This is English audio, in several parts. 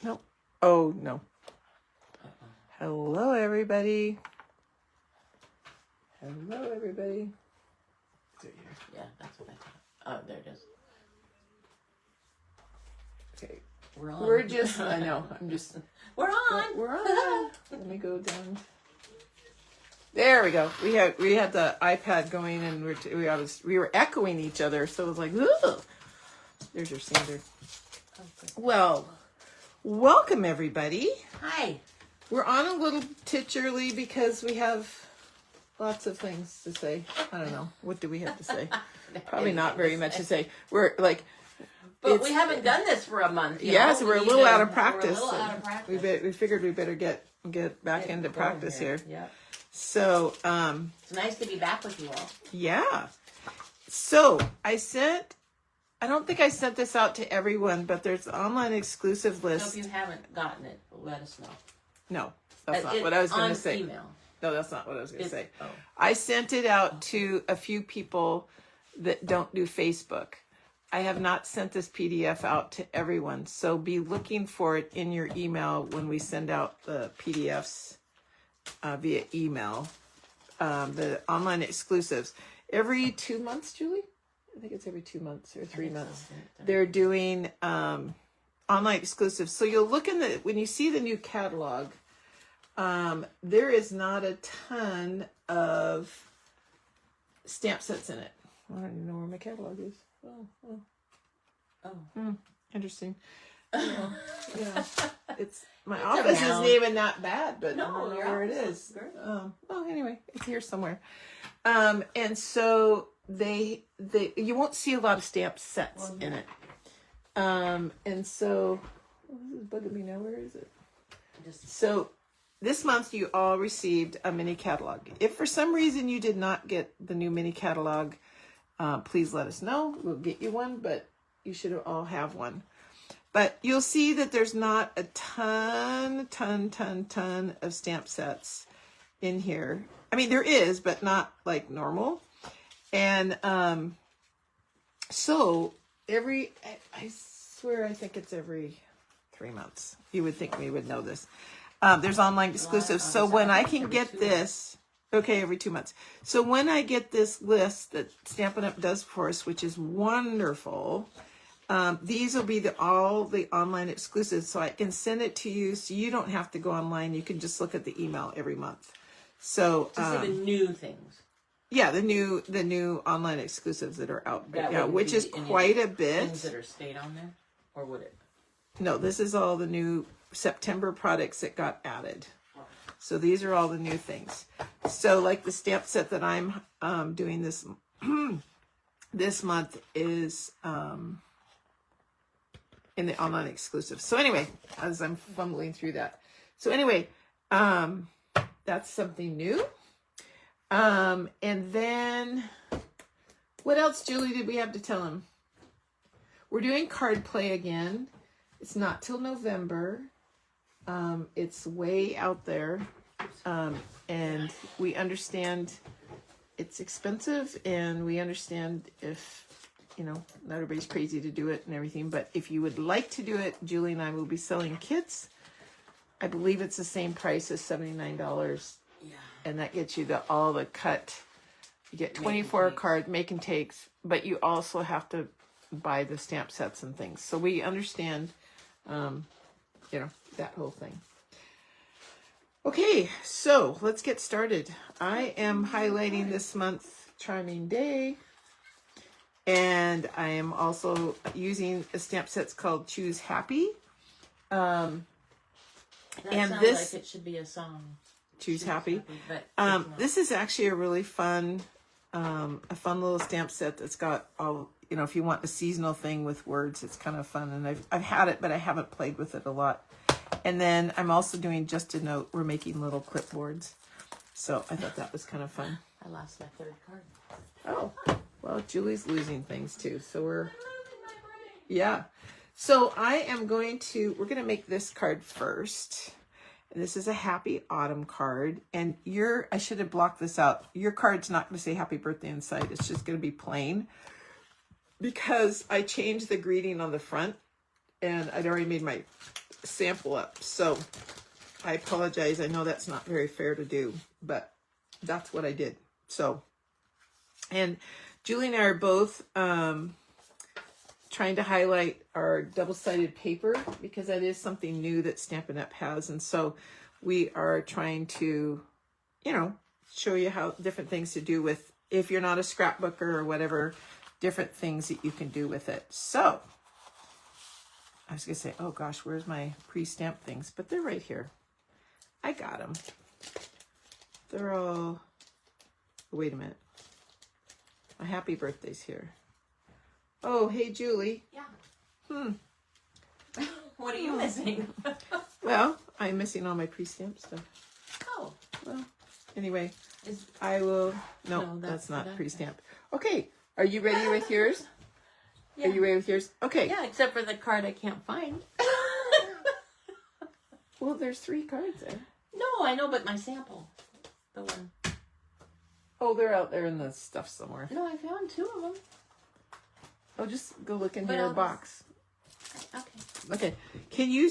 No. Oh, no. Hello, everybody. Hello, everybody. Is it here? Yeah, that's what I thought. Oh, there it is. Okay. We're on. We're just, I know, I'm just. We're on. We're on. Let me go down. There we go. We had the iPad going, and we were echoing each other, so it was like, ugh. There's your standard. Okay. Well, welcome everybody. Hi. We're on a little titch early because we have lots of things to say. I don't know. What do we have to say? Probably not very much to say. We're like, but we haven't done this for a month. Yeah, so we're a little out of practice. We're a little out of practice. We figured we better get back into practice here. Yep. So, it's nice to be back with you all. Yeah. So I don't think I sent this out to everyone, but there's an online exclusive list. So if you haven't gotten it, let us know. No, that's not what I was going to say. Email. No, that's not what I was going to say. Oh. I sent it out to a few people that don't do Facebook. I have not sent this PDF out to everyone, so be looking for it in your email when we send out the PDFs via email. The online exclusives. Every 2 months, Julie? I think it's every 2 months or 3 months. They're doing online exclusives. So you'll look when you see the new catalog, there is not a ton of stamp sets in it. I don't even know where my catalog is. Interesting. Yeah. It's my office isn't even that bad, but I don't know where it is. Well, anyway, it's here somewhere. And so you won't see a lot of stamp sets in it. And so this is bugging me now. Where is it? So this month you all received a mini catalog. If for some reason you did not get the new mini catalog, please let us know. We'll get you one, but you should all have one. But you'll see that there's not a ton of stamp sets in here. I mean, there is, but not like normal. And so I swear, I think it's every 3 months. You would think we would know this. There's online exclusives. So when I can get this, okay, every 2 months. So when I get this list that Stampin' Up! Does for us, which is wonderful, these will be all the online exclusives. So I can send it to you so you don't have to go online. You can just look at the email every month. So to see the new things. Yeah, the new online exclusives that are out right now, which is quite a bit. Things that are stayed on there, or would it? No, this is all the new September products that got added. So these are all the new things. So like the stamp set that I'm doing this this month is in the online exclusive. So anyway, as I'm fumbling through that. So anyway, that's something new. And then what else, Julie, did we have to tell him? We're doing card play again. It's not till November. It's way out there. And we understand it's expensive, and we understand if, not everybody's crazy to do it and everything, but if you would like to do it, Julie and I will be selling kits. I believe it's the same price as $79. Yeah. And that gets you all the cut. You get 24 card make and takes, but you also have to buy the stamp sets and things. So we understand, that whole thing. Okay, so let's get started. I am highlighting this month Charming Day. And I am also using a stamp set called Choose Happy. That and sounds this like it should be a song. Choose Happy. But this is actually a really fun, little stamp set that's got all, if you want a seasonal thing with words, it's kind of fun. And I've had it, but I haven't played with it a lot. And then I'm also doing Just a Note. We're making little clipboards. So I thought that was kind of fun. I lost my third card. Oh, well, Julie's losing things too. So yeah. So we're going to make this card first. And this is a Happy Autumn card. And I should have blocked this out. Your card's not going to say happy birthday inside. It's just going to be plain. Because I changed the greeting on the front. And I'd already made my sample up. So I apologize. I know that's not very fair to do, but that's what I did. So, and Julie and I are both trying to highlight our double-sided paper because that is something new that Stampin' Up! Has. And so we are trying to, you know, show you how different things to do with, if you're not a scrapbooker or whatever, different things that you can do with it. So I was going to say, oh gosh, where's my pre-stamped things? But they're right here. I got them. They're all, wait a minute. My happy birthday's here. Oh, hey, Julie. Yeah. What are you missing? Well, I'm missing all my pre-stamped stuff. Oh. Well, anyway, Is, I will, no, No, that's that's not not pre-stamped. Okay, are you ready with yours? yeah. Are you ready with yours? Okay. Yeah, except for the card I can't find. Well, there's 3 cards there. No, I know, but my sample. The one. Oh, they're out there in the stuff somewhere. No, I found 2 of them. Oh, just go look in But your I'll box. Okay. Okay. Can you,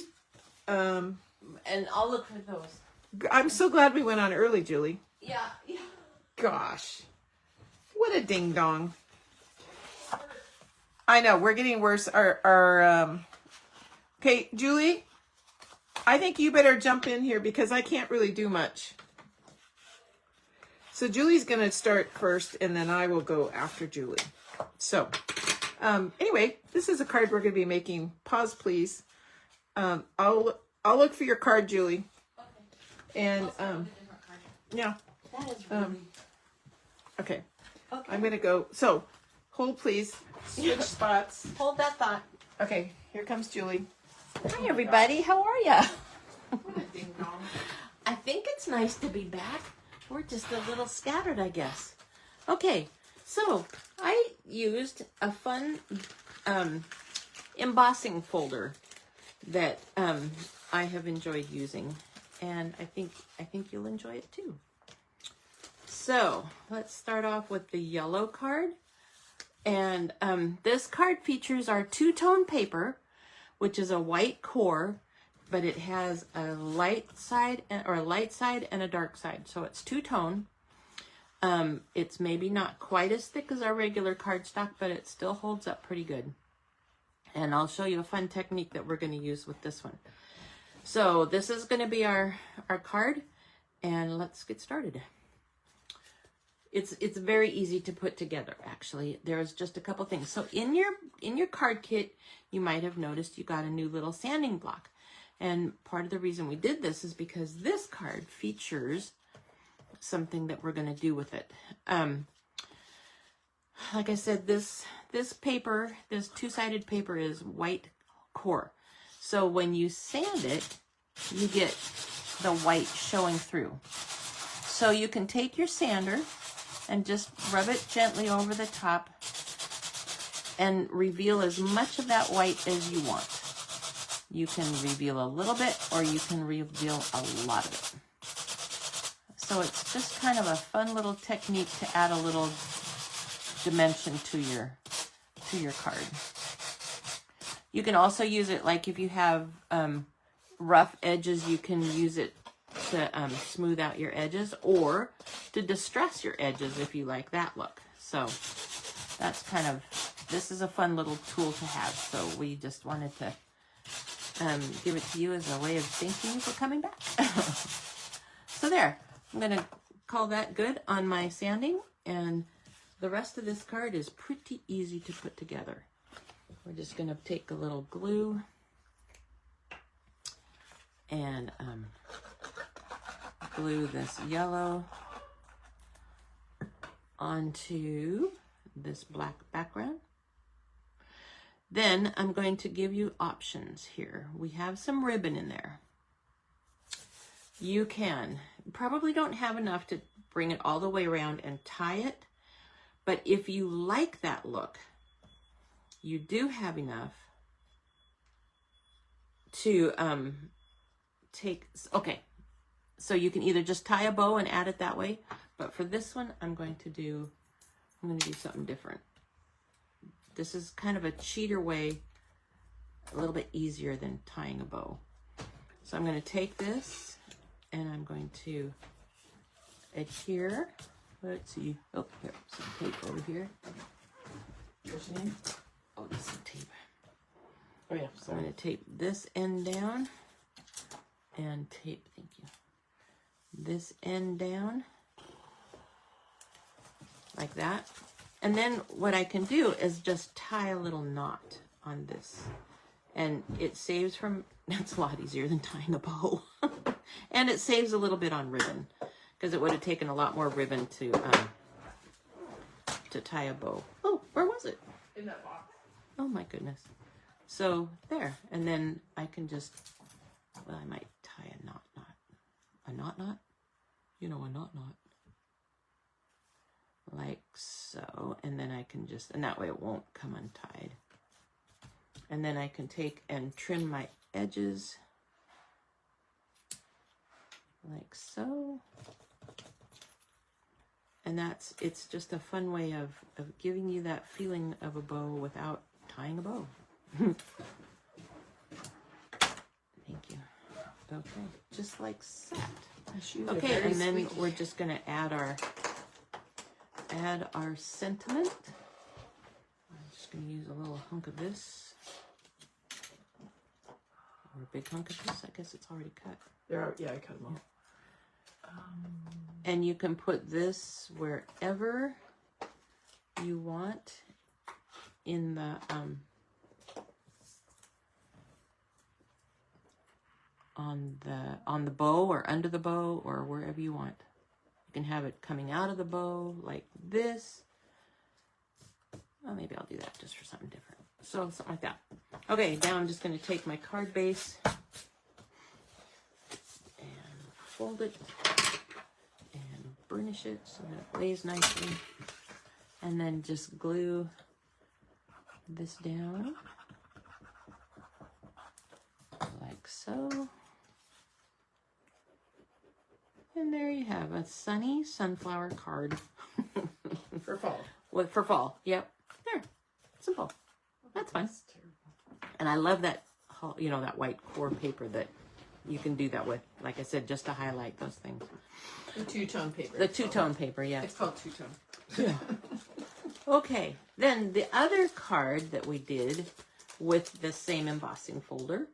And I'll look for those. I'm so glad we went on early, Julie. Yeah, yeah. Gosh. What a ding dong. I know, we're getting worse. Okay, Julie, I think you better jump in here because I can't really do much. So Julie's going to start first and then I will go after Julie. So, anyway, this is a card we're going to be making. Pause, please. I'll look for your card, Julie. Okay. And, Also, a different card. yeah. That is really... Okay. Okay. I'm going to go. So, hold, please. Switch spots. Hold that thought. Okay, here comes Julie. Hi, everybody. How are ya? What a ding dong. I think it's nice to be back. We're just a little scattered, I guess. Okay, so I used a fun embossing folder that I have enjoyed using, and I think you'll enjoy it too. So let's start off with the yellow card, and this card features our two-tone paper, which is a white core, but it has a light side and a dark side, so it's two-tone. It's maybe not quite as thick as our regular cardstock, but it still holds up pretty good. And I'll show you a fun technique that we're going to use with this one. So this is going to be our card, and let's get started. It's very easy to put together, actually. There's just a couple things. So in your card kit, you might have noticed you got a new little sanding block. And part of the reason we did this is because this card features something that we're going to do with it. Like I said, this paper, this two-sided paper is white core. So when you sand it, you get the white showing through. So you can take your sander and just rub it gently over the top and reveal as much of that white as you want. You can reveal a little bit or you can reveal a lot of it. So it's just kind of a fun little technique to add a little dimension to your card. You can also use it like if you have rough edges, you can use it to smooth out your edges or to distress your edges if you like that look. So that's kind of, this is a fun little tool to have. So we just wanted to give it to you as a way of thanking you for coming back. So there, I'm going to call that good on my sanding, and the rest of this card is pretty easy to put together. We're just going to take a little glue and glue this yellow onto this black background. Then I'm going to give you options here. We have some ribbon in there. You probably don't have enough to bring it all the way around and tie it, but if you like that look, you do have enough to okay, so you can either just tie a bow and add it that way, but for this one, I'm going to do something different. This is kind of a cheater way, a little bit easier than tying a bow. So I'm going to take this and I'm going to adhere. Let's see. Oh, here, some tape over here. What's your name? Oh, this is tape. Oh, yeah. So I'm going to tape this end down and tape, thank you, this end down like that. And then what I can do is just tie a little knot on this. And it saves from, that's a lot easier than tying a bow. And it saves a little bit on ribbon, because it would have taken a lot more ribbon to tie a bow. Oh, where was it? In that box. Oh my goodness. So there, and then I can just, well, I might tie a knot. A knot? You know, a knot. Like so, and then I can just, and that way it won't come untied. And then I can take and trim my edges like so. And it's just a fun way of giving you that feeling of a bow without tying a bow. Thank you. Okay, just like that. Okay, and then we're just gonna add our sentiment. I'm just gonna use a little hunk of this. Or a big hunk of this. I guess it's already cut. Yeah, I cut them off. And you can put this wherever you want in the on the bow or under the bow or wherever you want. You can have it coming out of the bow like this. Well, maybe I'll do that just for something different. So something like that. Okay, now I'm just going to take my card base and fold it and burnish it so that it lays nicely. And then just glue this down like so. And there you have a sunny sunflower card. For fall. For fall, yep. There, simple. That's fine. And I love that, you know, that white core paper that you can do that with. Like I said, just to highlight those things. The two-tone paper. The two-tone paper, yeah. It's called two-tone. Yeah. Okay, then the other card that we did with the same embossing folder,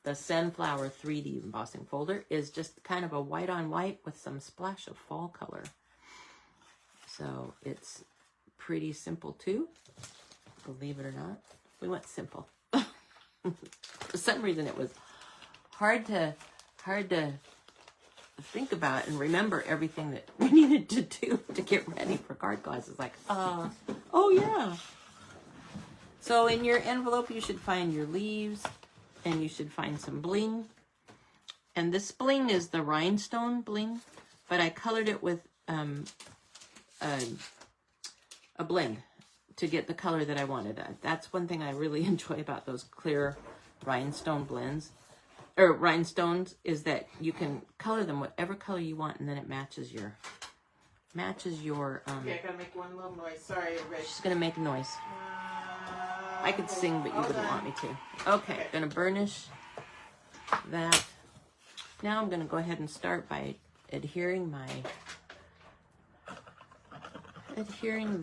the Sunflower 3D embossing folder, is just kind of a white on white with some splash of fall color. So it's pretty simple too, believe it or not. We went simple. For some reason it was hard to think about and remember everything that we needed to do to get ready for card classes. Like, oh yeah. So in your envelope you should find your leaves and you should find some bling. And this bling is the rhinestone bling, but I colored it with a blend to get the color that I wanted. That's one thing I really enjoy about those clear rhinestone blends, or rhinestones, is that you can color them whatever color you want, and then it matches your Okay, I gotta make one little noise. Sorry, everybody. She's gonna make a noise. I could sing, but you wouldn't want me to. Okay, gonna burnish that. Now I'm gonna go ahead and start by adhering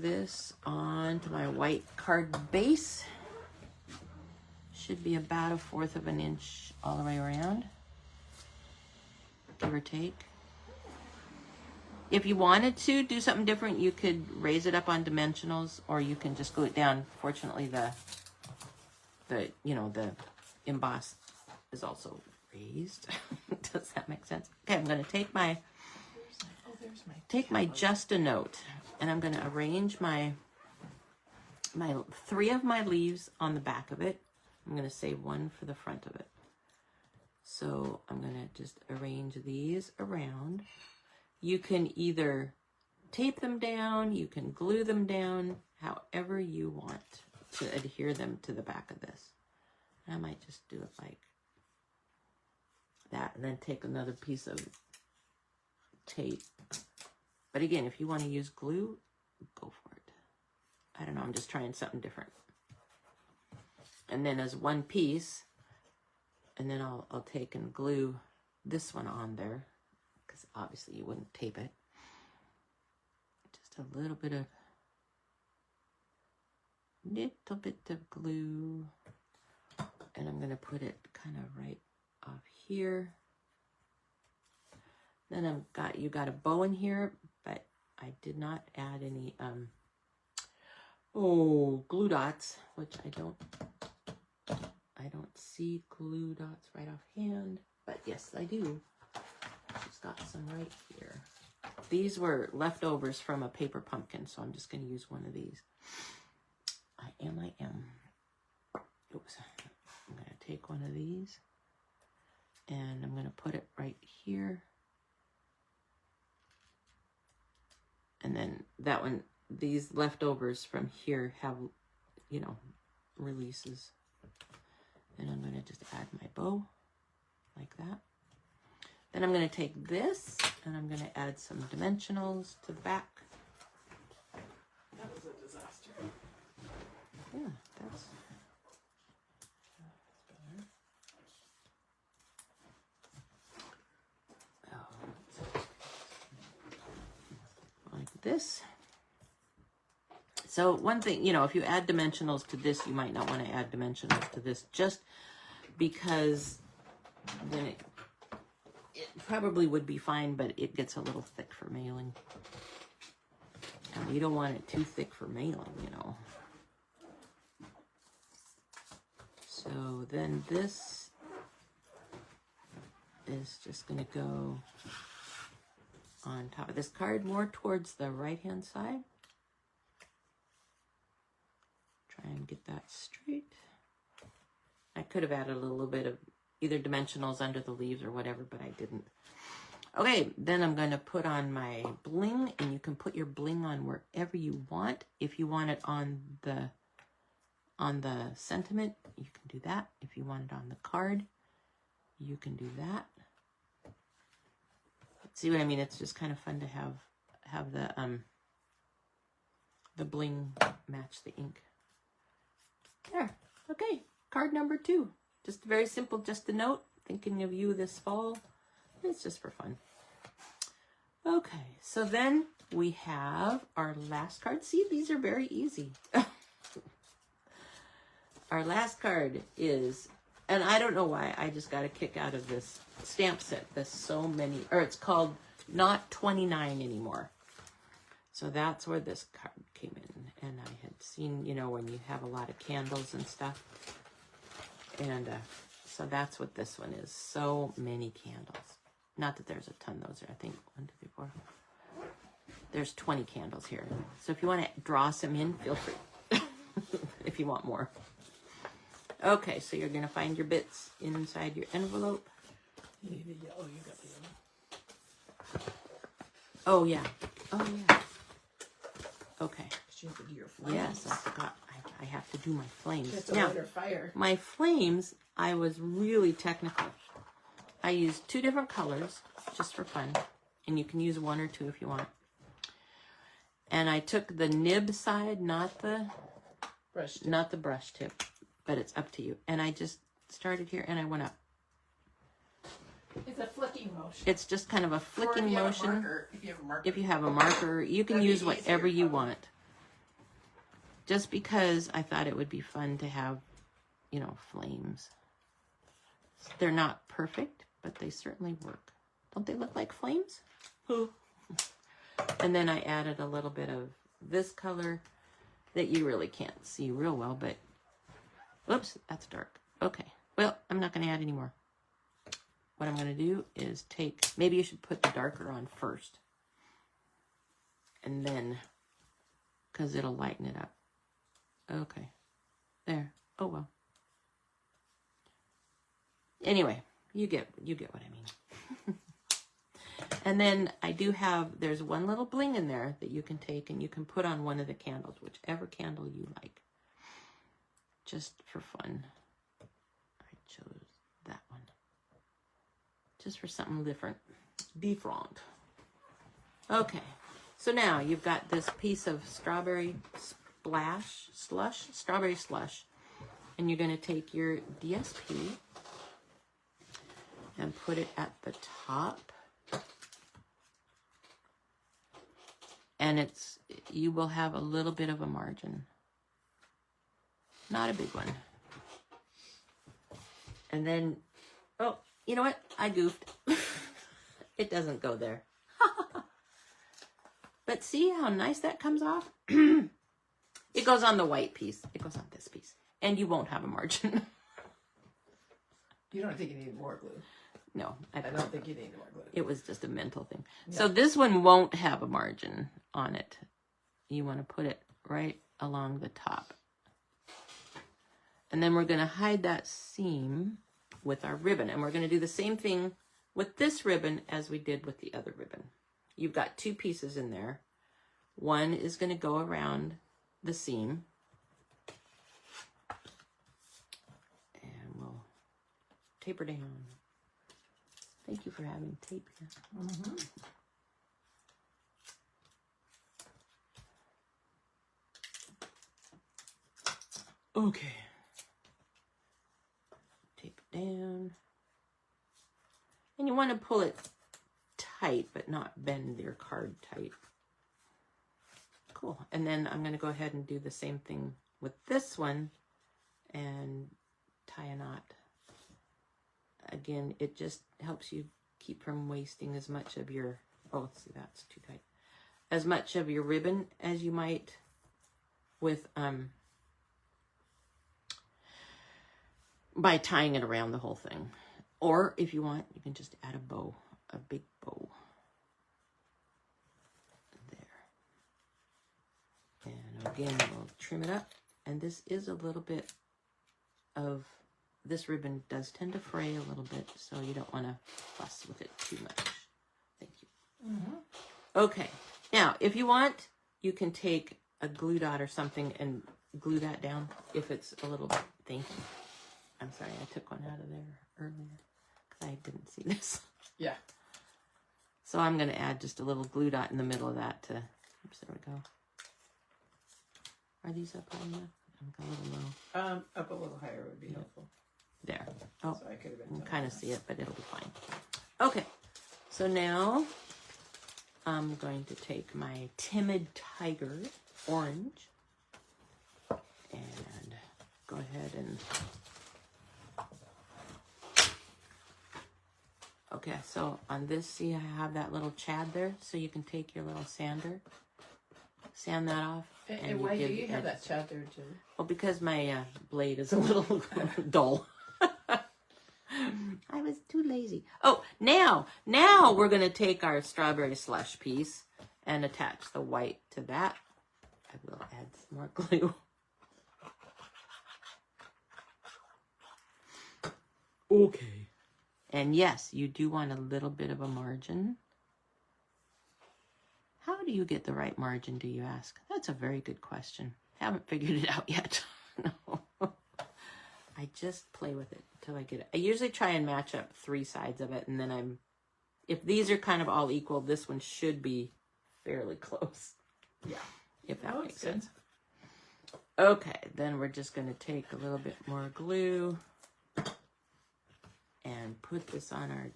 this onto my white card base. Should be about 1/4 of an inch all the way around, give or take. If you wanted to do something different, you could raise it up on dimensionals, or you can just glue it down. Fortunately, the emboss is also raised. Does that make sense? Okay, I'm going to take my Just a Note, and I'm going to arrange my 3 of my leaves on the back of it. I'm going to save 1 for the front of it. So I'm going to just arrange these around. You can either tape them down, you can glue them down, however you want to adhere them to the back of this. I might just do it like that and then take another piece of tape. But again, if you want to use glue, go for it. I don't know, I'm just trying something different. And then as one piece, And then I'll take and glue this one on there, because obviously you wouldn't tape it. Just a little bit of glue, and I'm going to put it kind of right off here. Then you got a bow in here, but I did not add any glue dots, which I don't see glue dots right offhand, but yes I do. She's got some right here. These were leftovers from a paper pumpkin, so I'm just going to use one of these. I am. Oops. I'm going to take one of these and I'm going to put it right here. And then that one, these leftovers from here have, you know, releases. And I'm going to just add my bow like that. Then I'm going to take this and I'm going to add some dimensionals to the back. That was a disaster. Yeah, that's better. Like this. So one thing, you know, if you add dimensionals to this, you might not want to add dimensionals to this, just because then it probably would be fine, but it gets a little thick for mailing. And you don't want it too thick for mailing, you know. So then this is just going to go on top of this card, more towards the right-hand side. Try and get that straight. I could have added a little bit of either dimensionals under the leaves or whatever, but I didn't. Okay, then I'm going to put on my bling, and you can put your bling on wherever you want. If you want it on the sentiment, you can do that. If you want it on the card, you can do that. See what I mean? It's just kind of fun to have the bling match the ink. There. Okay, card number 2. Just very simple, just a note. Thinking of you this fall. It's just for fun. Okay, so then we have our last card. See, these are very easy. Our last card is, and I don't know why, I just got a kick out of this stamp set. There's so many, or it's called Not 29 Anymore. So that's where this card came in. And I had seen, you know, when you have a lot of candles and stuff. And so that's what this one is. So many candles. Not that there's a ton. Those are, I think, 1, 2, 3, 4. There's 20 candles here. So if you want to draw some in, feel free. If you want more. Okay, so you're going to find your bits inside your envelope. You got the yellow. Oh, yeah. Oh, yeah. Okay. You have to do your flames. Yes, I forgot. I have to do my flames. It's a now, lighter fire. My flames, I was really technical. I used 2 different colors just for fun. And you can use 1 or 2 if you want. And I took the nib side, not the brush tip, but it's up to you. And I just started here and I went up. It's a flicking motion. It's just kind of a flicking motion. If you have a marker, you can use whatever you want. Just because I thought it would be fun to have, you know, flames. They're not perfect, but they certainly work. Don't they look like flames? And then I added a little bit of this color that you really can't see real well, but whoops, that's dark. Okay, well, I'm not going to add any more. What I'm going to do is take, maybe you should put the darker on first. And then, because it'll lighten it up. Okay, there. Oh, well. Anyway, you get what I mean. And then I do have, there's one little bling in there that you can take and you can put on one of the candles, whichever candle you like. Just for fun. I chose that one. Just for something different. Different. Okay. So now you've got this piece of strawberry strawberry slush. And you're going to take your DSP and put it at the top. And you will have a little bit of a margin. Not a big one. And then, oh, you know what? I goofed. It doesn't go there. But see how nice that comes off? It goes on the white piece. It goes on this piece. And you won't have a margin. You don't think you need more glue? No. I don't think you need more glue. It was just a mental thing. Yeah. So this one won't have a margin on it. You want to put it right along the top. And then we're going to hide that seam with our ribbon. And we're going to do the same thing with this ribbon as we did with the other ribbon. You've got two pieces in there. One is going to go around the seam. And we'll taper down. Thank you for having tape here. Mm-hmm. Okay. Tape it down. And you want to pull it tight, but not bend your card tight. Cool. And then I'm going to go ahead and do the same thing with this one and tie a knot. Again, it just helps you keep from wasting as much of your, oh, see, that's too tight. As much of your ribbon as you might with, by tying it around the whole thing. Or if you want, you can just add a bow, a big bow. There. And again, we'll trim it up. And this is a little bit of, this ribbon does tend to fray a little bit, so you don't want to fuss with it too much. Thank you. Mm-hmm. Okay. Now, if you want, you can take a glue dot or something and glue that down if it's a little bit. Thank you. I'm sorry, I took one out of there earlier because I didn't see this. Yeah. So I'm going to add just a little glue dot in the middle of that to, oops, there we go. Are these up high enough? I'm a little low. Up a little higher would be helpful. There. Oh, So I could have been. you can kind of see it, but it'll be fine. Okay, so now I'm going to take my Timid Tiger orange and go ahead and... Okay, so on this, see I have that little chad there, so you can take your little sander, sand that off. And why do you have that chad there, Jim? Well, because my blade is a little dull. I was too lazy. Oh, now we're going to take our strawberry slush piece and attach the white to that. I will add some more glue. Okay. And yes, you do want a little bit of a margin. How do you get the right margin, do you ask? That's a very good question. Haven't figured it out yet. No. I just play with it until I get it. I usually try and match up 3 sides of it, and then if these are kind of all equal, this one should be fairly close. Yeah. If that makes good. sense. Okay, then we're just going to take a little bit more glue and put this on our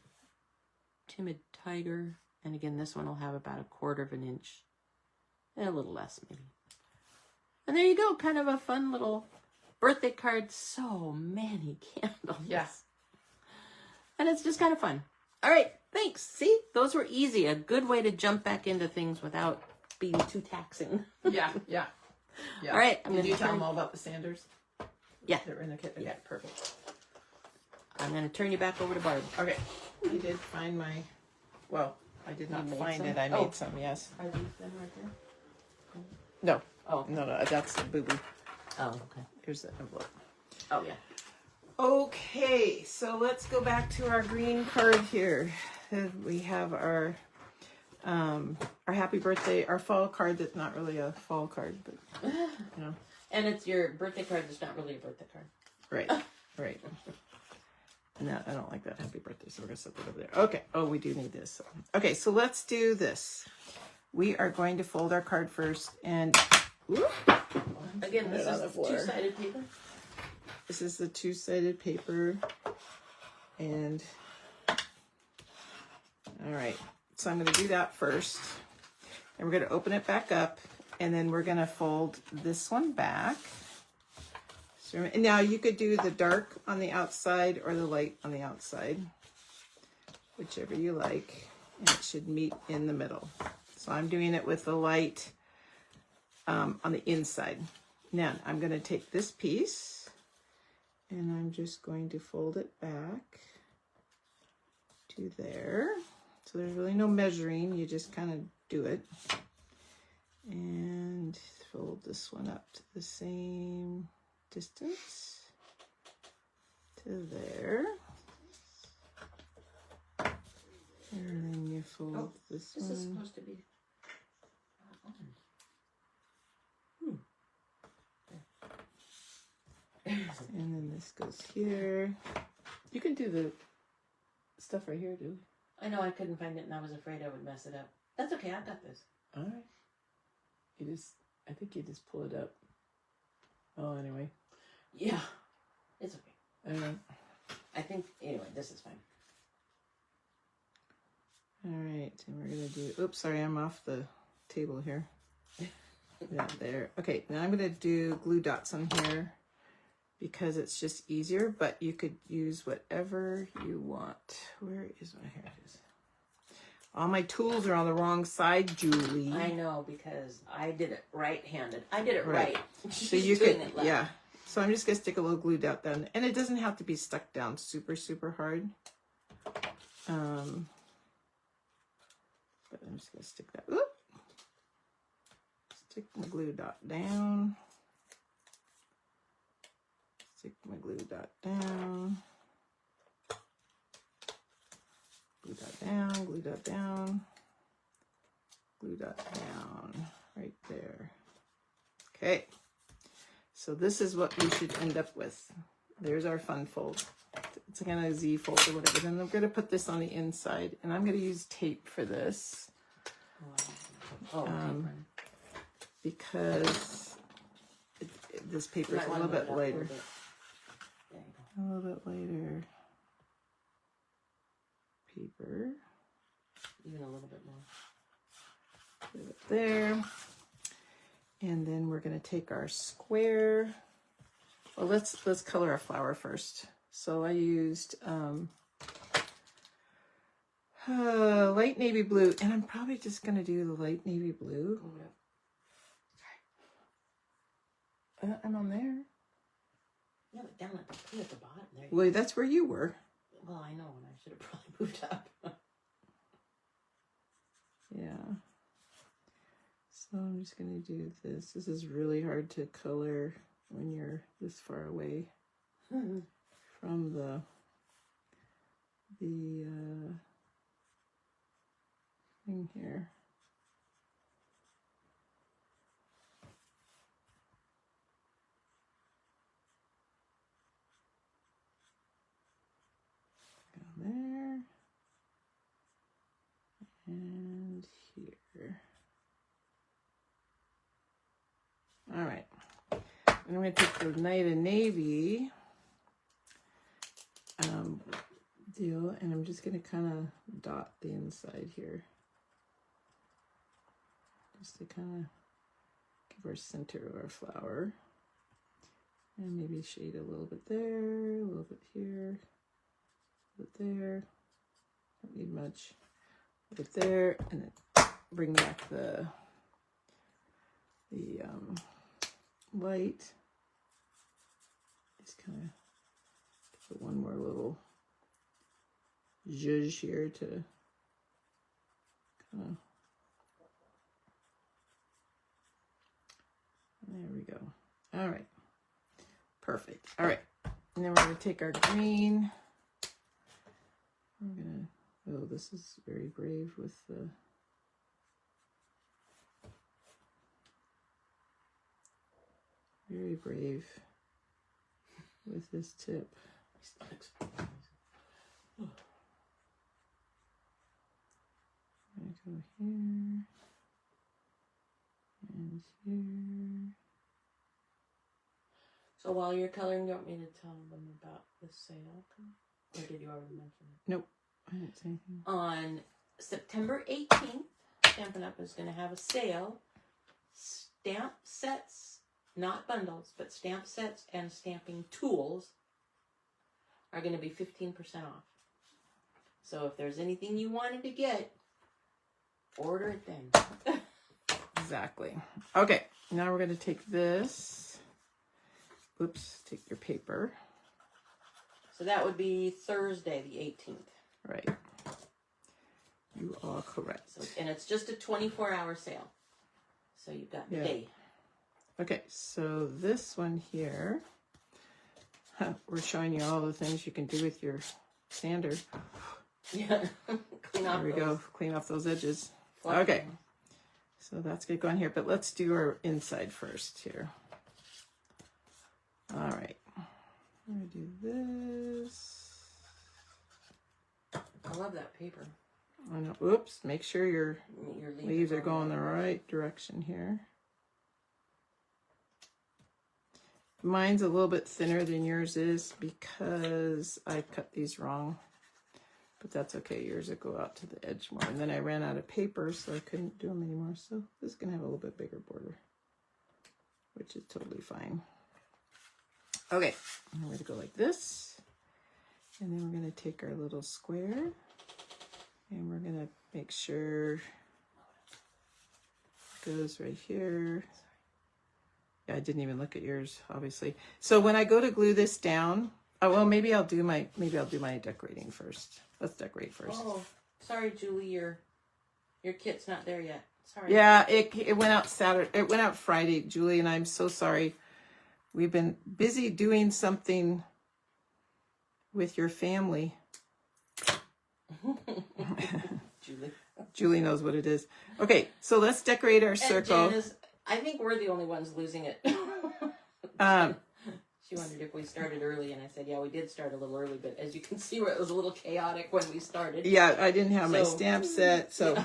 Timid Tiger. And again, this one will have about 1/4 inch, and a little less maybe. And there you go, kind of a fun little birthday card. So many candles. Yes. And it's just kind of fun. All right, thanks. See, those were easy. A good way to jump back into things without being too taxing. Yeah. All right, Did you tell them all about the sanders? Yeah. That were in the kit? Okay, Yeah. perfect. I'm going to turn you back over to Barb. Okay. I did find my, well, I did not You made find some? it. I Oh. made some, yes. Are these them right there? No. Oh. No, that's the boo-boo. Oh, okay. Here's the envelope. Oh, yeah. Okay, so let's go back to our green card here. We have our happy birthday, our fall card that's not really a fall card, but, you know. And it's your birthday card that's not really a birthday card. Right. No, I don't like that happy birthday, so we're going to set that over there. Okay. Oh, we do need this. Okay, so let's do this. We are going to fold our card first, and Again, this Put it on is the floor. 2-sided paper. this is the 2-sided paper, and All right, so I'm going to do that first. And we're going to open it back up. And then we're going to fold this one back. So, and now you could do the dark on the outside or the light on the outside. Whichever you like. And it should meet in the middle. So I'm doing it with the light on the inside. Now I'm going to take this piece. And I'm just going to fold it back to there. So there's really no measuring, you just kind of do it. And fold this one up to the same distance to there. And then you fold this one. This is supposed to be And then this goes here. You can do the stuff right here, too. I know I couldn't find it and I was afraid I would mess it up. That's okay, I've got this. All right. I think you just pull it up. Oh, anyway. Yeah, it's okay. All right. I think, anyway, this is fine. All right, and we're gonna do, oops, sorry, I'm off the table here. Yeah, there. Okay, now I'm gonna do glue dots on here because it's just easier, but you could use whatever you want. Where is my, here it is. All my tools are on the wrong side, Julie. I know, because I did it right-handed. I did it right. So you could, yeah. So I'm just gonna stick a little glue dot down, and it doesn't have to be stuck down super, super hard. But I'm just gonna stick that. Whoop. Stick my glue dot down. Stick my glue dot down. Glue dot down, glue dot down, glue dot down, right there. Okay, so this is what we should end up with. There's our fun fold. It's kind of a Z fold or whatever. Then I'm going to put this on the inside, and I'm going to use tape for this. Because this paper is a little bit lighter. A little bit lighter paper. Even a little bit more. Put it there. And then we're going to take our square. Well, let's color our flower first. So I used light navy blue, and I'm probably just going to do the light navy blue. I'm on there. Yeah, but down at the bottom there. Wait, that's where you were. Well, I know, and I should have probably moved up. Yeah. So I'm just going to do this. This is really hard to color when you're this far away from the thing here. Go there and here. All right. And I'm going to take the Night of Navy deal, and I'm just going to kind of dot the inside here. Just to kind of give our center of our flower. And maybe shade a little bit there, a little bit here, a little bit there. Don't need much. A little bit there, and then bring back the light. Just kind of put one more little zhuzh here to kind of, there we go. All right, perfect. All right, and then we're going to take our green. We're going to, oh, this is very brave with the, very brave with this tip. I'm going to go here and here. So while you're coloring, you want me to tell them about the sale? Or did you already mention it? Nope, I didn't say anything. On September 18th, Stampin' Up! Is going to have a sale. Stamp sets, not bundles, but stamp sets and stamping tools are going to be 15% off. So if there's anything you wanted to get, order it then. Exactly. Okay, now we're going to take this. Oops, take your paper. So that would be Thursday, the 18th. Right. You are correct. So, and it's just a 24-hour sale. So you've got the day. Okay, so this one here, we're showing you all the things you can do with your sander. Yeah. Clean off There we those. go. Clean off those edges. Fluff Okay. them. So that's good going here, but let's do our inside first here. All right. I'm going to do this. I love that paper. I know. Oops, make sure your Your leaves are going the right direction here. Mine's a little bit thinner than yours is because I cut these wrong. But that's okay. Yours will go out to the edge more. And then I ran out of paper, so I couldn't do them anymore. So this is going to have a little bit bigger border, which is totally fine. Okay, and we're going to go like this. And then we're going to take our little square. And we're going to make sure it goes right here. Yeah, I didn't even look at yours, obviously. So when I go to glue this down, oh, well, maybe I'll do my decorating first. Let's decorate first. Oh, sorry, Julie, your kit's not there yet. Sorry. Yeah, it went out Saturday. It went out Friday, Julie, and I'm so sorry. We've been busy doing something with your family. Julie knows what it is. Okay, so let's decorate our circle. Janice, I think we're the only ones losing it. She wondered if we started early, and I said, yeah, we did start a little early, but as you can see, it was a little chaotic when we started. Yeah, I didn't have my stamp set, so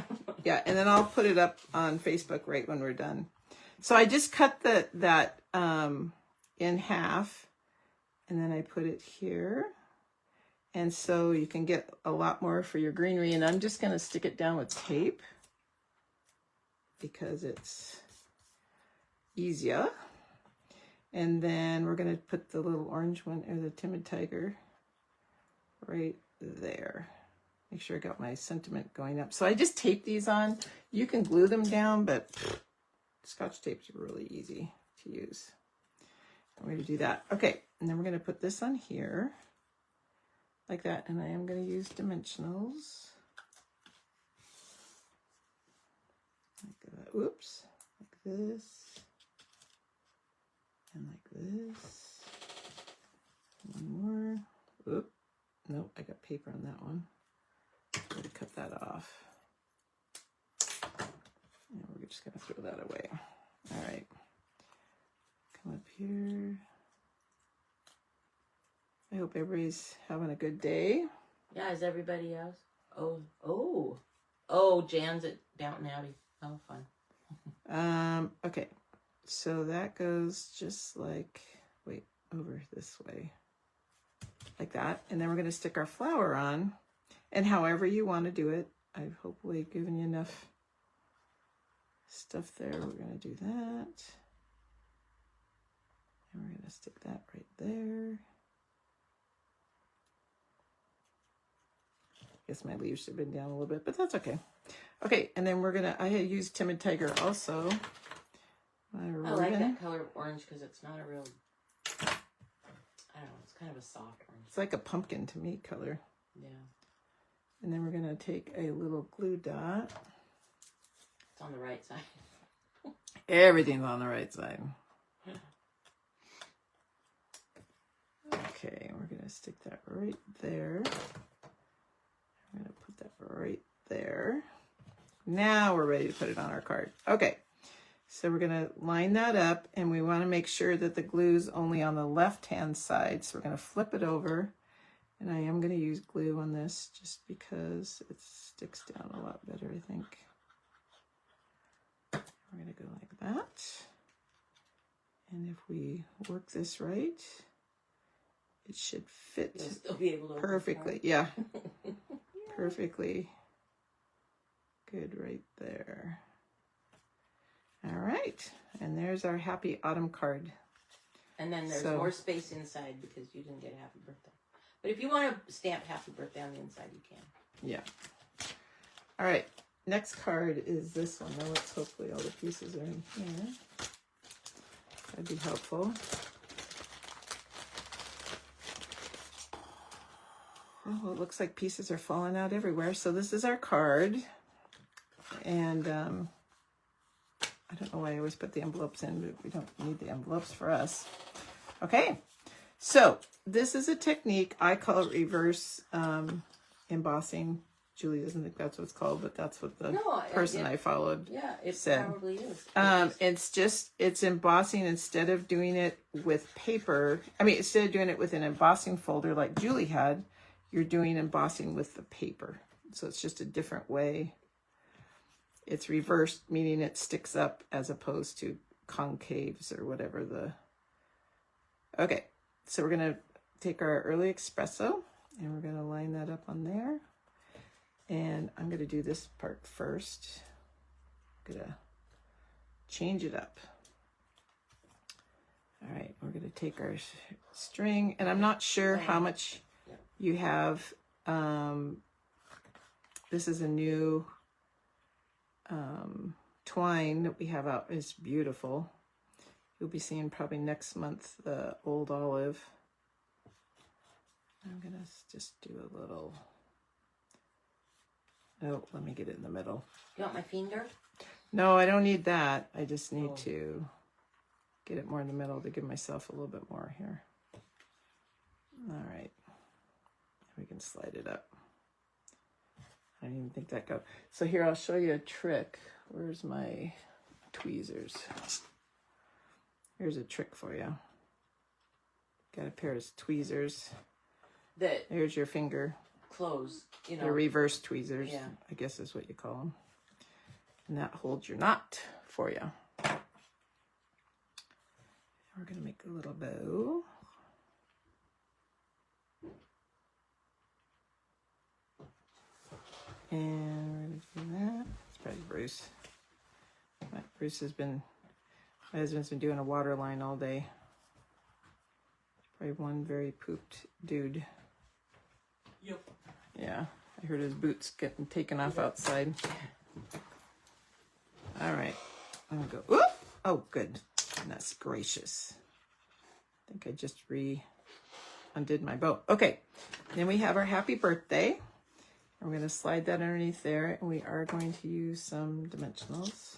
yeah, and then I'll put it up on Facebook right when we're done. So I just cut that in half, and then I put it here. And so you can get a lot more for your greenery. And I'm just going to stick it down with tape because it's easier. And then we're going to put the little orange one, or the Timid Tiger, right there. Make sure I got my sentiment going up. So I just tape these on. You can glue them down, but Scotch tape's really easy to use. I'm going to do that. Okay, and then we're going to put this on here. Like that, and I am going to use dimensionals. Like that. Oops. Like this. And like this. One more. Oop. Nope, I got paper on that one. I'm going to cut that off. And we're just going to throw that away. All right. Come up here. I hope everybody's having a good day. Yeah, is everybody else? Oh, Jan's at Downton Abbey. Oh, fun. Okay, so that goes just like, wait, over this way. Like that. And then we're going to stick our flower on. And however you want to do it, I've hopefully given you enough stuff there. We're going to do that. And we're going to stick that right there. Guess my leaves should have been down a little bit, but that's okay. Okay, and then I had used Timid Tiger also. I like that color of orange because it's not a real, I don't know, it's kind of a soft orange. It's like a pumpkin to me color. Yeah. And then we're going to take a little glue dot. It's on the right side. Everything's on the right side. Okay, we're going to stick that right there. I'm going to put that right there. Now we're ready to put it on our card. Okay, so we're going to line that up, and we want to make sure that the glue's only on the left-hand side. So we're going to flip it over, and I am going to use glue on this just because it sticks down a lot better, I think. We're going to go like that. And if we work this right, it should fit You'll still be able to perfectly. Yeah. Perfectly good right there. All right, and there's our Happy Autumn card. And then there's more space inside because you didn't get a happy birthday. But if you want to stamp happy birthday on the inside, you can. Yeah. All right, next card is this one. Now let's hopefully all the pieces are in here. That'd be helpful. Oh, it looks like pieces are falling out everywhere. So this is our card. And I don't know why I always put the envelopes in, but we don't need the envelopes for us. Okay, so this is a technique. I call it reverse embossing. Julie doesn't think that's what it's called, but that's what the person I followed said. Probably is. It's embossing instead of doing it with paper. I mean, instead of doing it with an embossing folder like Julie had, you're doing embossing with the paper. So it's just a different way. It's reversed, meaning it sticks up as opposed to concaves or whatever the... Okay, so we're going to take our early espresso and we're going to line that up on there. And I'm going to do this part first. I'm going to change it up. All right, we're going to take our string, and I'm not sure how much you have. This is a new twine that we have out. It's beautiful. You'll be seeing probably next month the Old Olive. I'm going to just do a little... Oh, let me get it in the middle. You want my finger? No, I don't need that. I just need to get it more in the middle to give myself a little bit more here. All right. We can slide it up. I didn't even think that go. So here, I'll show you a trick. Where's my tweezers? Here's a trick for you. Got a pair of tweezers. There's your finger. Close, you know. They're reverse tweezers, I guess is what you call them. And that holds your knot for you. We're going to make a little bow. And we're going to do that. It's probably Bruce. My husband's been doing a water line all day. Probably one very pooped dude. Yep. Yeah, I heard his boots getting taken off outside. All right, I'm gonna go. Whoop! Oh, good. Goodness gracious. I think I just undid my bow. Okay, then we have our happy birthday. We're gonna slide that underneath there, and we are going to use some dimensionals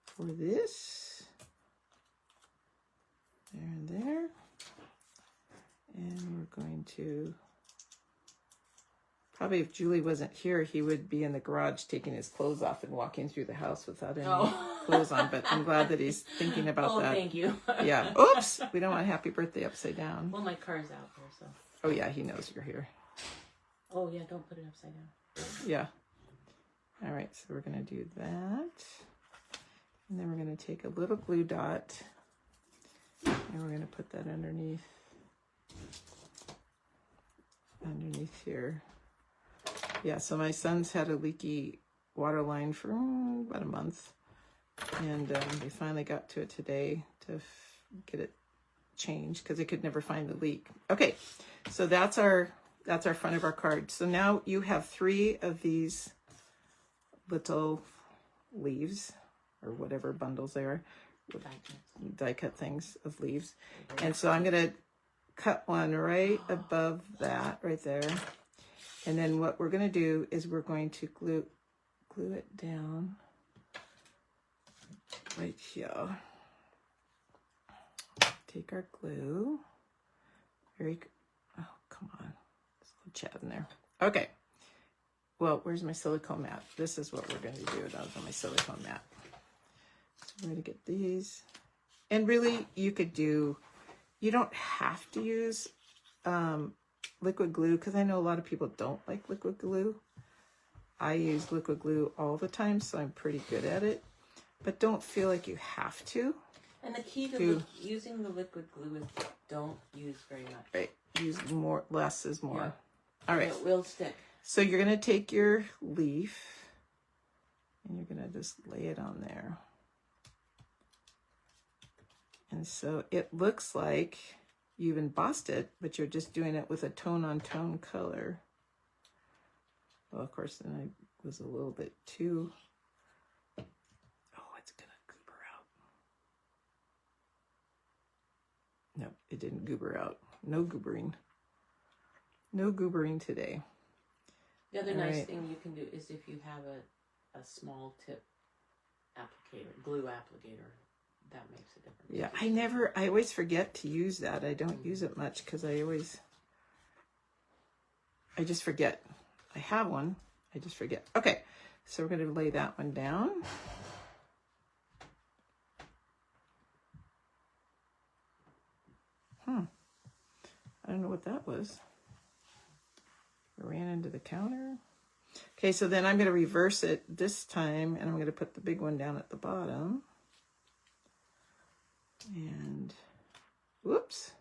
for this. There and there. And we're going to... Probably if Julie wasn't here, he would be in the garage taking his clothes off and walking through the house without any clothes on. But I'm glad that he's thinking about that. Oh, thank you. Yeah. Oops. We don't want happy birthday upside down. Well, my car's out there, so. Oh, yeah. He knows you're here. Oh, yeah. Don't put it upside down. Yeah. All right. So we're going to do that. And then we're going to take a little glue dot. And we're going to put that underneath here. Yeah, so my son's had a leaky water line for about a month, and they finally got to it today to get it changed because they could never find the leak. Okay, so that's our front of our card. So now you have 3 of these little leaves or whatever bundles they are, die cut things of leaves, and so I'm gonna cut one right above that right there. And then what we're going to do is we're going to glue it down right here. Take our glue. Oh, come on. There's a little chat in there. Okay. Well, where's my silicone mat? This is what we're going to do on my silicone mat. So we're going to get these. And really, you don't have to use liquid glue, because I know a lot of people don't like liquid glue. I use liquid glue all the time, so I'm pretty good at it. But don't feel like you have to. And the key to using the liquid glue is don't use very much. Right. Use more. Less is more. Yeah. All right. It will stick. So you're going to take your leaf And you're going to just lay it on there. And so it looks like you've embossed it, but you're just doing it with a tone-on-tone color. Well, of course, then I was a little bit too... Oh, it's going to goober out. No, it didn't goober out. No goobering. No goobering today. The other nice thing you can do is if you have a small tip applicator, glue applicator, that makes a difference. Yeah, I always forget to use that. I don't use it much because I just forget. I have one, I just forget. Okay, so we're going to lay that one down. I don't know what that was. I ran into the counter. Okay, so then I'm going to reverse it this time, and I'm going to put the big one down at the bottom. And, whoops,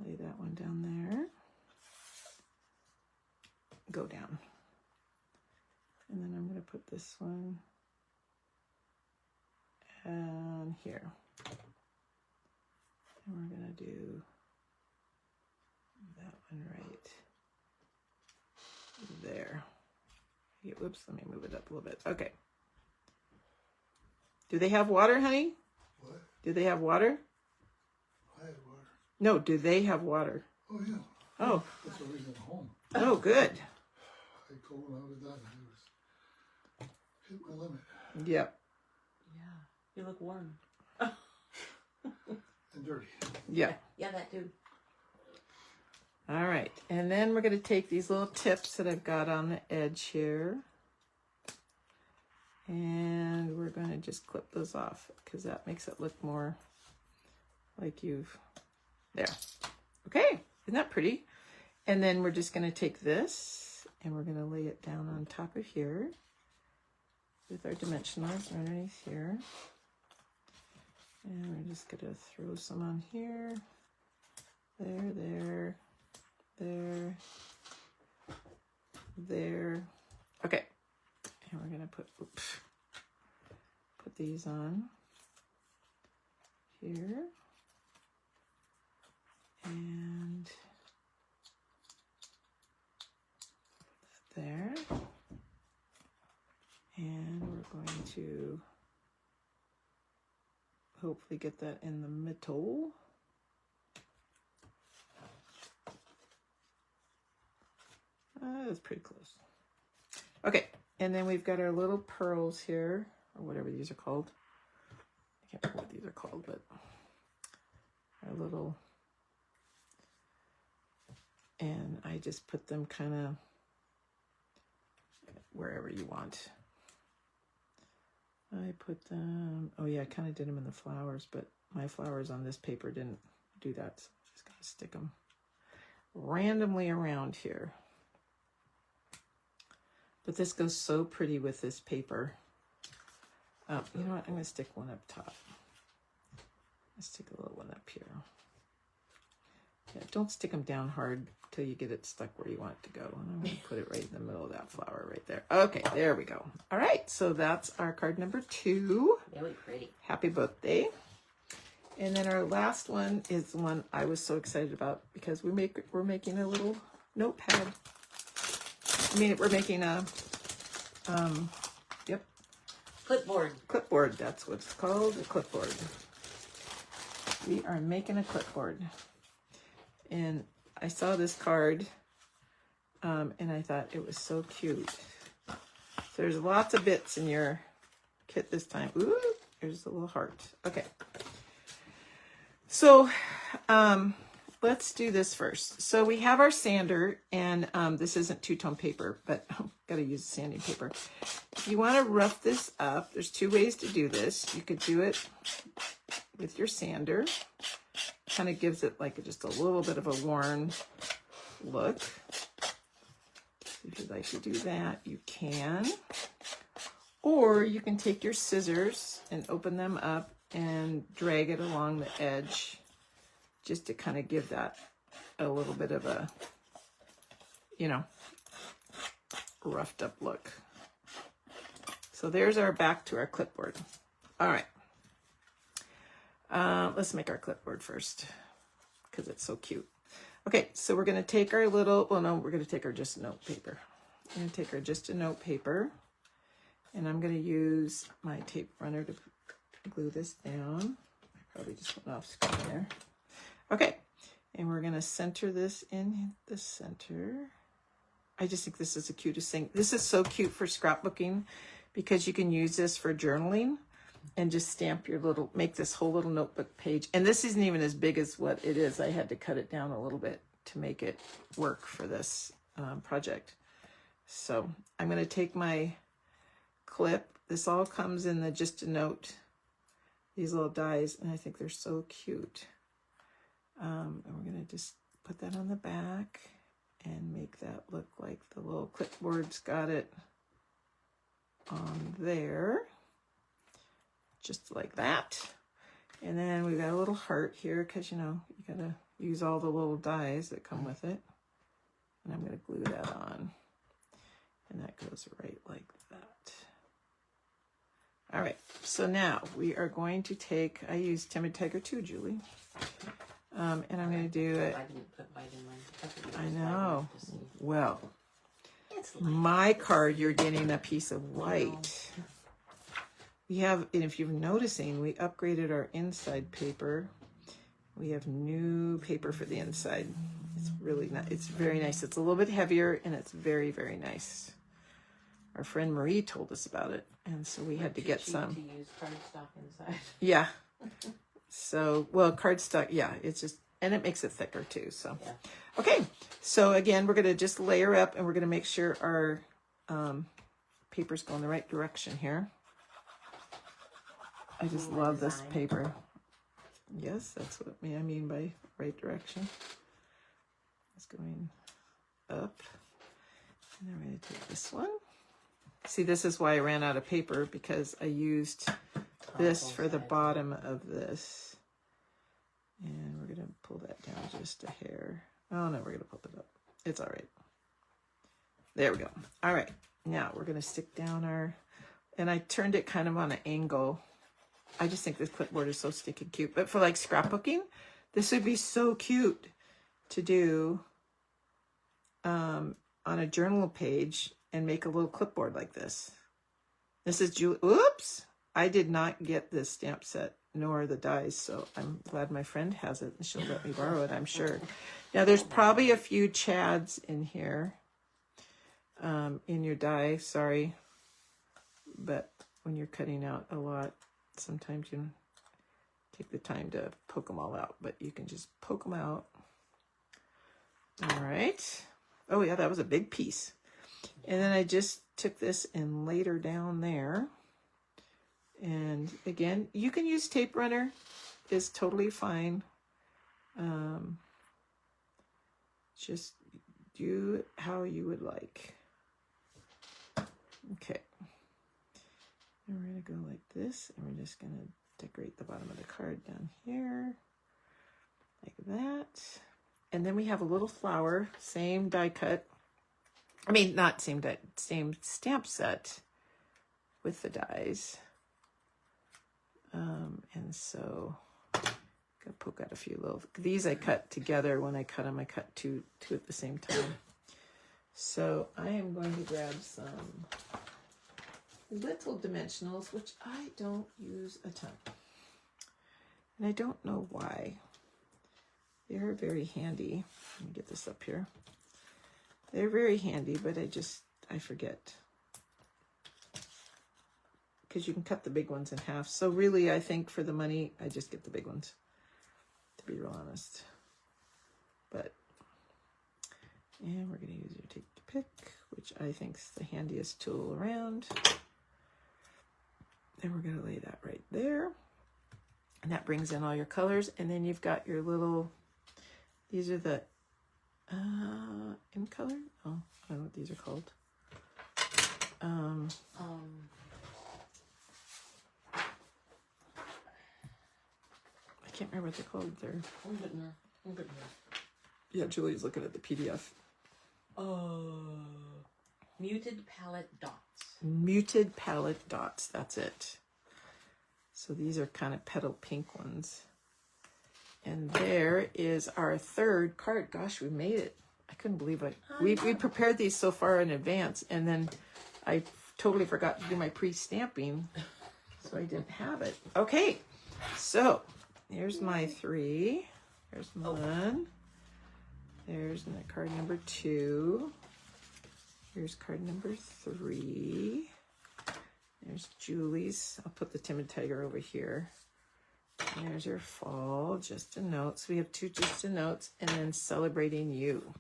lay that one down there. Go down. And then I'm going to put this one down here. And we're going to do that one right there. Whoops, let me move it up a little bit. Okay. Do they have water, honey? What? Do they have water? I had water. No, do they have water? Oh, yeah. Oh. That's the reason I'm home. Oh, good. I told when I was done, I was hit my limit. Yep. Yeah, you look warm. And dirty. Yeah. Yeah, that too. All right, and then we're going to take these little tips that I've got on the edge here, and we're going to just clip those off because that makes it look more like there. Okay, isn't that pretty? And then we're just going to take this and we're going to lay it down on top of here with our dimensionals underneath here. And we're just going to throw some on here, there. Okay, and we're gonna put these on here, and there, and we're going to hopefully get that in the middle. That's pretty close. Okay, and then we've got our little pearls here, or whatever these are called. I can't remember what these are called, but our little, and I just put them kind of wherever you want. I put them, oh yeah, I kind of did them in the flowers, but my flowers on this paper didn't do that, so I'm just gonna stick them randomly around here. But this goes so pretty with this paper. You know what? I'm going to stick one up top. Let's stick a little one up here. Yeah, don't stick them down hard till you get it stuck where you want it to go. And I'm going to put it right in the middle of that flower right there. Okay, there we go. All right, so that's our card number 2. Really pretty. Happy birthday. And then our last one is the one I was so excited about because we're making a little notepad. We're making a, clipboard. That's what it's called, a clipboard. We are making a clipboard. And I saw this card, and I thought it was so cute. So there's lots of bits in your kit this time. Ooh, there's a little heart. Okay. So, let's do this first. So we have our sander, and this isn't two-tone paper, but gotta use sanding paper. If you want to rough this up, there's 2 ways to do this. You could do it with your sander. Kind of gives it like just a little bit of a worn look. If you'd like to do that, you can. Or you can take your scissors and open them up and drag it along the edge, just to kind of give that a little bit of a, roughed up look. So there's our back to our clipboard. All right. Let's make our clipboard first because it's so cute. Okay, so we're going to take our little, well, no, we're going to take our just note paper. I'm going to take our just a note paper, and I'm going to use my tape runner to glue this down. I probably just went off screen there. Okay, and we're going to center this in the center. I just think this is the cutest thing. This is so cute for scrapbooking because you can use this for journaling and just stamp your little, make this whole little notebook page. And this isn't even as big as what it is. I had to cut it down a little bit to make it work for this project. So I'm going to take my clip. This all comes in the just a note, these little dies, and I think they're so cute. And we're going to just put that on the back and make that look like the little clipboard's got it on there. Just like that. And then we've got a little heart here because, you know, you got to use all the little dies that come with it. And I'm going to glue that on. And that goes right like that. All right. So now we are going to take, I use Timid Tiger 2, Julie. And I'm going to do it. I didn't put white in mine. I know. Well, my card, you're getting a piece of white. We have, and if you're noticing, we upgraded our inside paper. We have new paper for the inside. It's really nice. It's very nice. It's a little bit heavier, and it's very, very nice. Our friend Marie told us about it, and so we had to get some. To use cardstock inside. Yeah. So, well, cardstock, yeah, it's just, and it makes it thicker too, so. Yeah. Okay, so again, we're going to just layer up, and we're going to make sure our papers go in the right direction here. I just love this paper. Yes, that's what I mean by right direction. It's going up. And then we're going to take this one. See, this is why I ran out of paper, because I used this for the bottom of this. And we're going to pull that down just a hair. Oh, no, we're going to pull it up. It's all right. There we go. All right. Now we're going to stick down our, and I turned it kind of on an angle. I just think this clipboard is so stinking cute. But for like scrapbooking, this would be so cute to do on a journal page and make a little clipboard like this. This is Julie. Oops! I did not get this stamp set nor the dies, so I'm glad my friend has it and she'll let me borrow it, I'm sure. Now there's probably a few chads in here in your die, sorry. But when you're cutting out a lot, sometimes you take the time to poke them all out, but you can just poke them out. All right. Oh yeah, that was a big piece. And then I just took this and laid her down there. And again, you can use tape runner. It's totally fine. Just do it how you would like. Okay. And we're going to go like this, and we're just going to decorate the bottom of the card down here, like that. And then we have a little flower, same die cut. I mean, not same die, same stamp set with the dies. And so, gotta poke out a few little, these I cut together. When I cut them, I cut two at the same time. So I am going to grab some little dimensionals, which I don't use a ton. And I don't know why. They're very handy. Let me get this up here. They're very handy, but I forget. Because you can cut the big ones in half. So really, I think for the money, I just get the big ones, to be real honest. But, and we're going to use your Take to Pick, which I think is the handiest tool around. Then we're going to lay that right there. And that brings in all your colors. And then you've got your little, these are the in color? Oh, I don't know what these are called. I can't remember what they're called. I'm getting there. Yeah, Julie's looking at the PDF. Muted palette dots. Muted palette dots. That's it. So these are kind of petal pink ones. And there is our third card. Gosh, we made it. I couldn't believe it. We prepared these so far in advance, and then I totally forgot to do my pre-stamping, so I didn't have it. Okay, so here's my 3. There's one. There's card number 2. Here's card number 3. There's Julie's. I'll put the Timid Tiger over here. And there's your fall, just a note. So we have 2 just a notes, and then Celebrating You.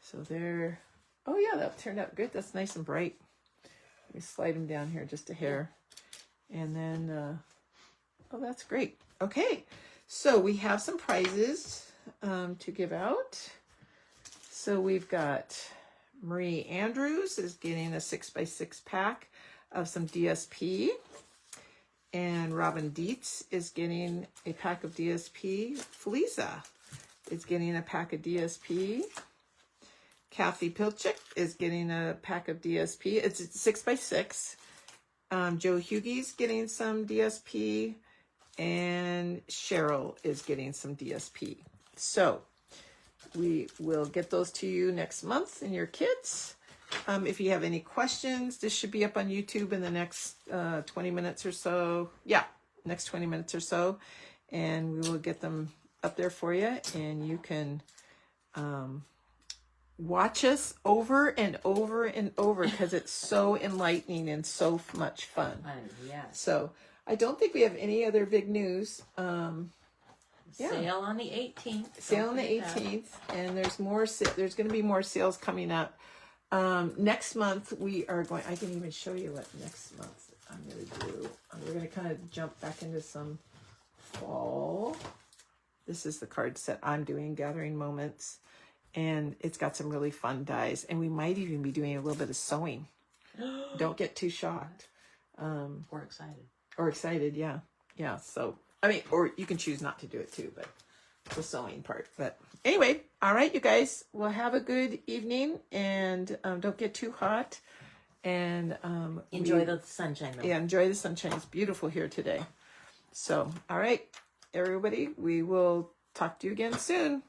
So there. Oh yeah, that turned out good. That's nice and bright. Let me slide them down here just a hair. And then, oh, that's great. Okay, so we have some prizes to give out. So we've got Marie Andrews is getting a 6x6 pack of some DSP. And Robin Dietz is getting a pack of DSP. Felisa is getting a pack of DSP. Kathy Pilchik is getting a pack of DSP. It's 6x6. Joe Hughie's getting some DSP. And Cheryl is getting some DSP. So we will get those to you next month and your kids. If you have any questions, this should be up on YouTube in the next 20 minutes or so. Yeah, next 20 minutes or so. And we will get them up there for you. And you can watch us over and over and over because it's so enlightening and so much fun. Yes. So I don't think we have any other big news. Sale on the 18th. Sale on the 18th. And there's more. There's going to be more sales coming up. Next month we are going, I can even show you what next month I'm going to do. We're going to kind of jump back into some fall. This is the card set I'm doing, Gathering Moments. And it's got some really fun dies. And we might even be doing a little bit of sewing. Don't get too shocked. Or excited. Or excited, yeah. Yeah, so, I mean, or you can choose not to do it too, but the sewing part. But anyway, all right, you guys, well, have a good evening, and don't get too hot. And enjoy the sunshine, though. Yeah, enjoy the sunshine. It's beautiful here today. So, all right, everybody, we will talk to you again soon.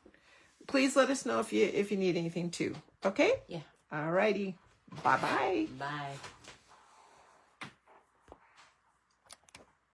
Please let us know if you need anything too. Okay? Yeah. All righty. Bye-bye. Bye.